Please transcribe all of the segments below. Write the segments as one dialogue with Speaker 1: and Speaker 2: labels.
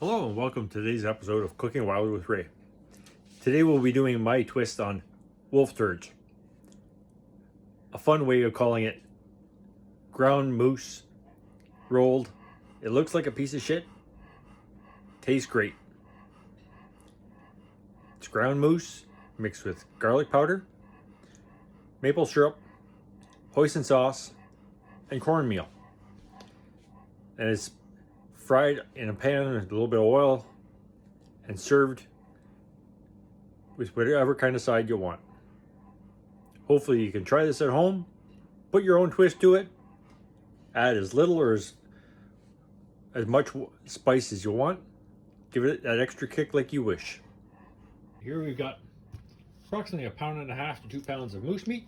Speaker 1: Hello and welcome to today's episode of Cooking Wild with Ray. Today we'll be doing my twist on wolf turds. A fun way of calling it ground moose rolled. It looks like a piece of shit. Tastes great. It's ground moose mixed with garlic powder, maple syrup, hoisin sauce, and cornmeal. And it's fried in a pan with a little bit of oil and served with whatever kind of side you want. Hopefully you can try this at home, put your own twist to it, add as little or as much spice as you want, give it that extra kick like you wish. Here we've got approximately 1.5 pounds to 2 pounds of moose meat,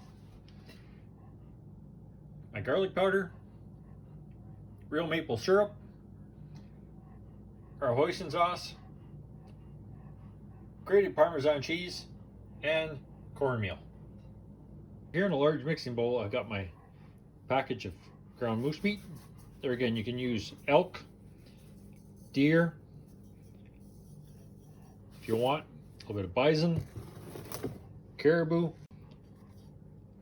Speaker 1: my garlic powder, real maple syrup, our hoisin sauce, grated Parmesan cheese, and cornmeal. Here in a large mixing bowl, I've got my package of ground moose meat. There again, you can use elk, deer, if you want, a little bit of bison, caribou.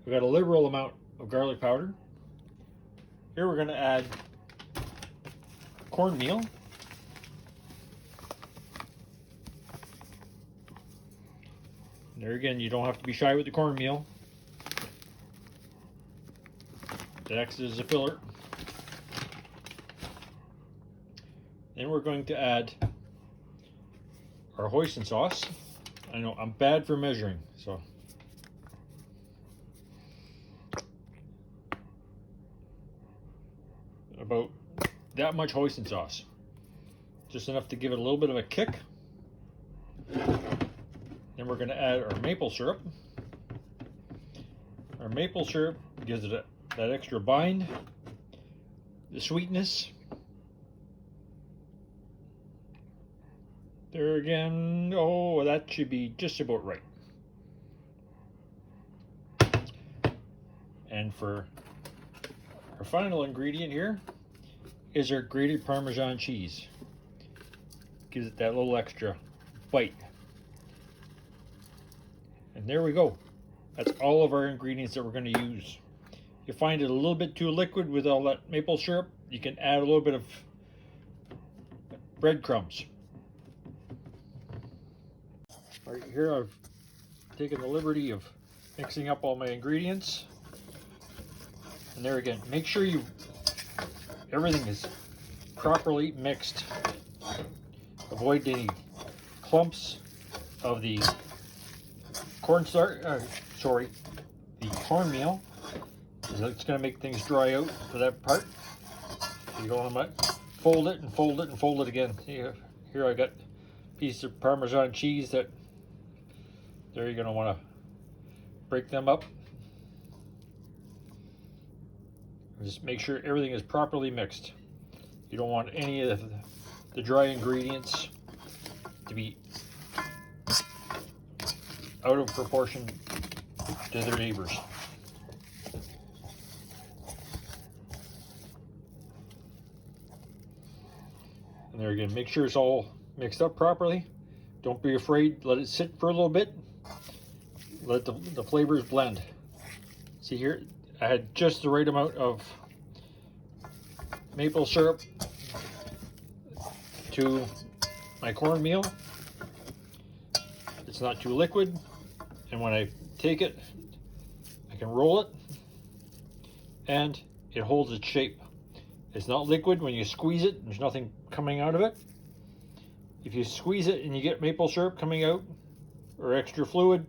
Speaker 1: We've got a liberal amount of garlic powder. Here we're going to add cornmeal. There again, you don't have to be shy with the cornmeal. It acts as a filler. Then we're going to add our hoisin sauce. I know I'm bad for measuring, so about that much hoisin sauce. Just enough to give it a little bit of a kick. Then we're going to add our maple syrup. Our maple syrup gives it that extra bind, the sweetness. There again, oh, that should be just about right. And for our final ingredient here is our grated Parmesan cheese. Gives it that little extra bite. And there we go. That's all of our ingredients that we're going to use. If you find it a little bit too liquid with all that maple syrup, you can add a little bit of breadcrumbs. All right, here I've taken the liberty of mixing up all my ingredients. And there again, make sure everything is properly mixed. Avoid any clumps of the the cornmeal. It's going to make things dry out for that part. So you want to fold it and fold it and fold it again. Here I got a piece of Parmesan cheese that there you're going to want to break them up. Just make sure everything is properly mixed. You don't want any of the dry ingredients to be out of proportion to their neighbors. And there again, make sure it's all mixed up properly. Don't be afraid, let it sit for a little bit. Let the flavors blend. See here, I had just the right amount of maple syrup to my cornmeal. It's not too liquid, and when I take it, I can roll it, and it holds its shape. It's not liquid. When you squeeze it, there's nothing coming out of it. If you squeeze it and you get maple syrup coming out, or extra fluid,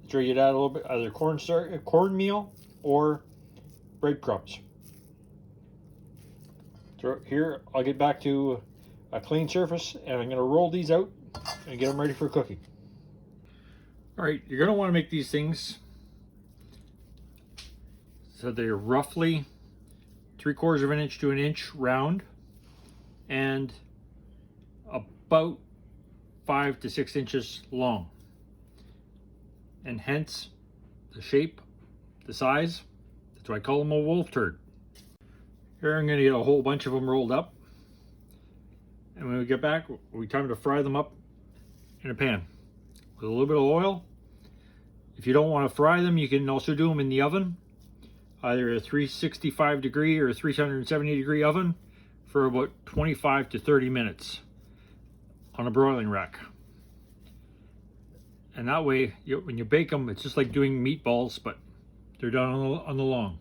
Speaker 1: that's where you'd add a little bit either cornmeal or breadcrumbs. So here, I'll get back to a clean surface, and I'm going to roll these out and get them ready for cooking. All right, you're going to want to make these things so they're roughly 3/4 of an inch to an inch round and about 5 to 6 inches long, and hence the shape, the size. That's why I call them a wolf turd. Here I'm going to get a whole bunch of them rolled up, and when we get back, time to fry them up in a pan with a little bit of oil. If you don't want to fry them, you can also do them in the oven, either a 365 degree or a 370 degree oven for about 25 to 30 minutes on a broiling rack. And that way, when you bake them, it's just like doing meatballs, but they're done on the long.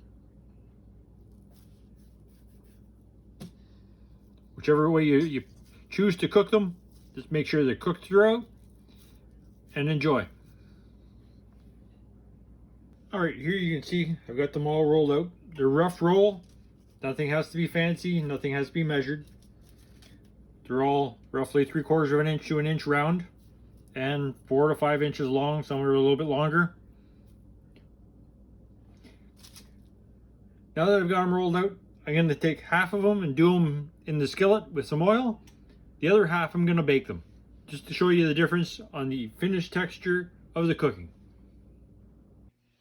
Speaker 1: Whichever way you choose to cook them, just make sure they're cooked throughout and enjoy. All right, here you can see I've got them all rolled out. They're rough roll. Nothing has to be fancy. Nothing has to be measured. They're all roughly 3/4 of an inch to an inch round and 4 to 5 inches long. Some are a little bit longer. Now that I've got them rolled out, I'm going to take half of them and do them in the skillet with some oil. The other half I'm going to bake them, just to show you the difference on the finished texture of the cooking.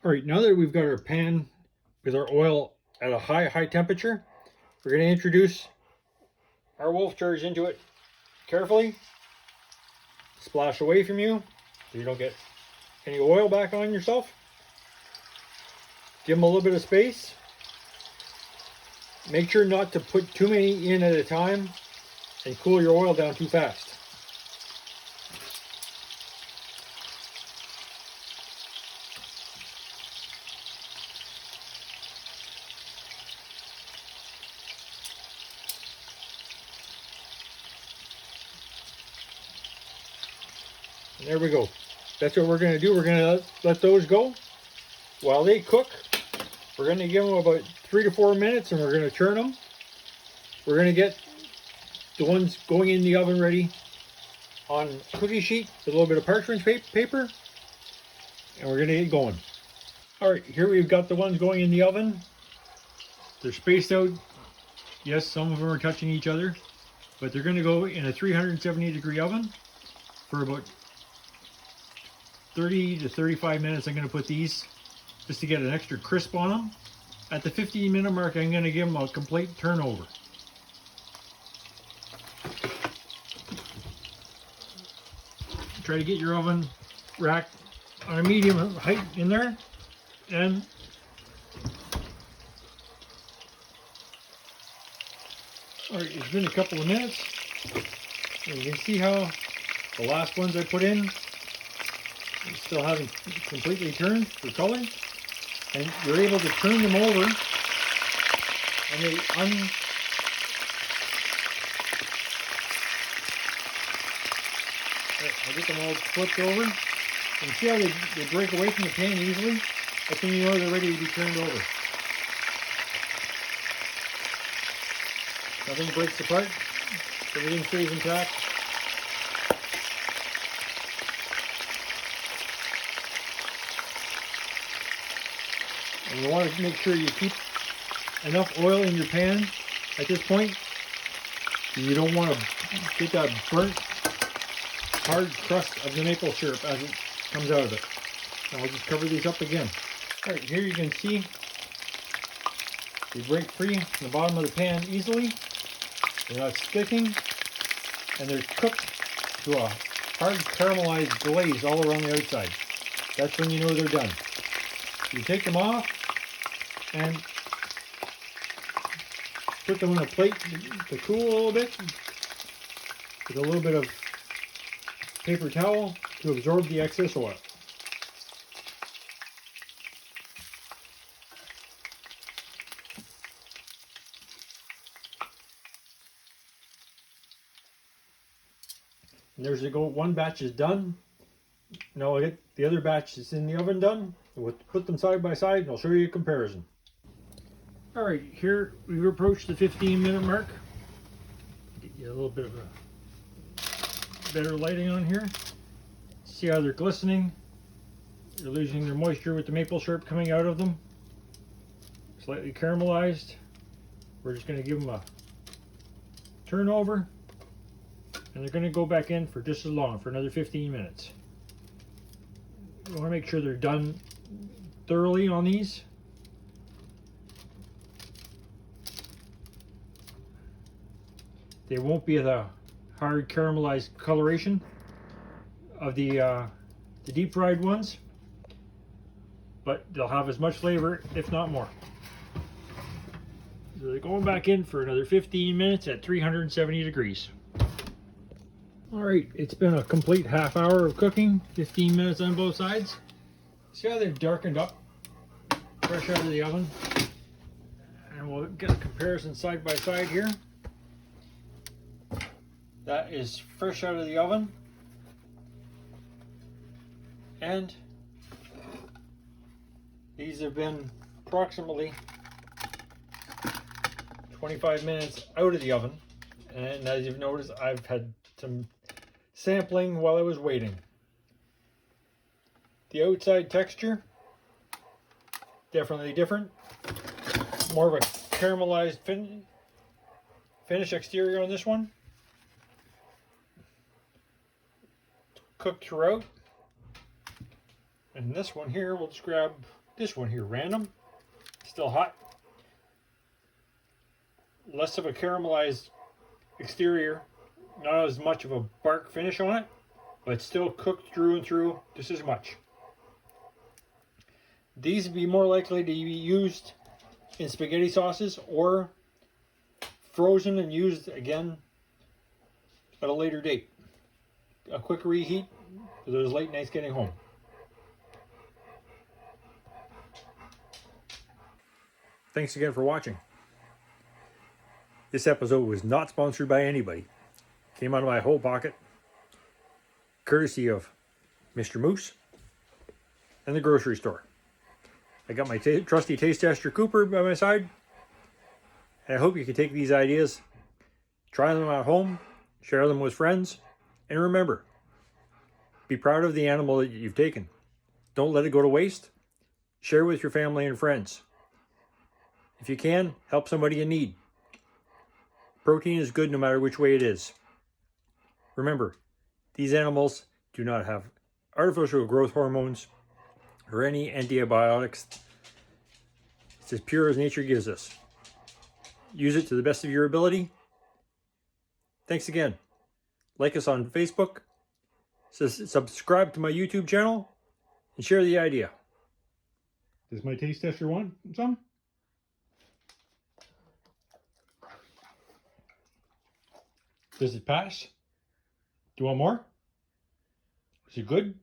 Speaker 1: All right, now that we've got our pan with our oil at a high temperature, we're going to introduce our wolf turds into it carefully. Splash away from you so you don't get any oil back on yourself. Give them a little bit of space. Make sure not to put too many in at a time and cool your oil down too fast. And there we go. That's what we're going to do. We're going to let those go. While they cook, we're going to give them about 3 to 4 minutes and we're going to turn them. We're going to get the ones going in the oven ready on a cookie sheet with a little bit of parchment paper. And we're going to get going. All right, here we've got the ones going in the oven. They're spaced out. Yes, some of them are touching each other, but they're going to go in a 370 degree oven for about 30 to 35 minutes. I'm going to put these just to get an extra crisp on them. At the 15-minute mark, I'm going to give them a complete turnover. Try to get your oven rack on a medium height in there. And all right, it's been a couple of minutes. And you can see how the last ones I put in still haven't completely turned for color, and you're able to turn them over and they I'll get them all flipped over and see how they break away from the pan easily. That's when you know they're ready to be turned over. Nothing breaks apart, everything stays intact. And you want to make sure you keep enough oil in your pan at this point. You don't want to get that burnt, hard crust of the maple syrup as it comes out of it. And I'll just cover these up again. All right, here you can see they break free from the bottom of the pan easily. They're not sticking, and they're cooked to a hard caramelized glaze all around the outside. That's when you know they're done. You take them off and put them on a plate to cool a little bit with a little bit of paper towel to absorb the excess oil. And there's the go. One batch is done. Now I'll get the other batch that's in the oven done. We'll put them side by side and I'll show you a comparison. All right, here we've approached the 15-minute mark. Get you a little bit of a better lighting on here. See how they're glistening. They're losing their moisture with the maple syrup coming out of them. Slightly caramelized. We're just going to give them a turnover. And they're going to go back in for just as long, for another 15 minutes. You want to make sure they're done thoroughly on these. They won't be the hard caramelized coloration of the deep fried ones, but they'll have as much flavor, if not more. So they're going back in for another 15 minutes at 370 degrees. All right, it's been a complete half hour of cooking, 15 minutes on both sides. See how they've darkened up, fresh out of the oven? And we'll get a comparison side by side here. That is fresh out of the oven. And these have been approximately 25 minutes out of the oven. And as you've noticed, I've had some sampling while I was waiting. The outside texture, definitely different. More of a caramelized finish exterior on this one. Cooked throughout. And this one here, we'll just grab this one here, random. Still hot. Less of a caramelized exterior. Not as much of a bark finish on it, but still cooked through and through just as much. These would be more likely to be used in spaghetti sauces or frozen and used again at a later date. A quick reheat for those late nights getting home. Thanks again for watching. This episode was not sponsored by anybody. Came out of my whole pocket, courtesy of Mr. Moose and the grocery store. I got my trusty taste tester Cooper by my side, and I hope you can take these ideas, try them at home, share them with friends, and remember, be proud of the animal that you've taken. Don't let it go to waste. Share with your family and friends. If you can, help somebody in need. Protein is good no matter which way it is. Remember, these animals do not have artificial growth hormones or any antibiotics. It's as pure as nature gives us. Use it to the best of your ability. Thanks again. Like us on Facebook, subscribe to my YouTube channel, and share the idea. Does my taste tester want some? Does it pass? Do you want more? Is it good?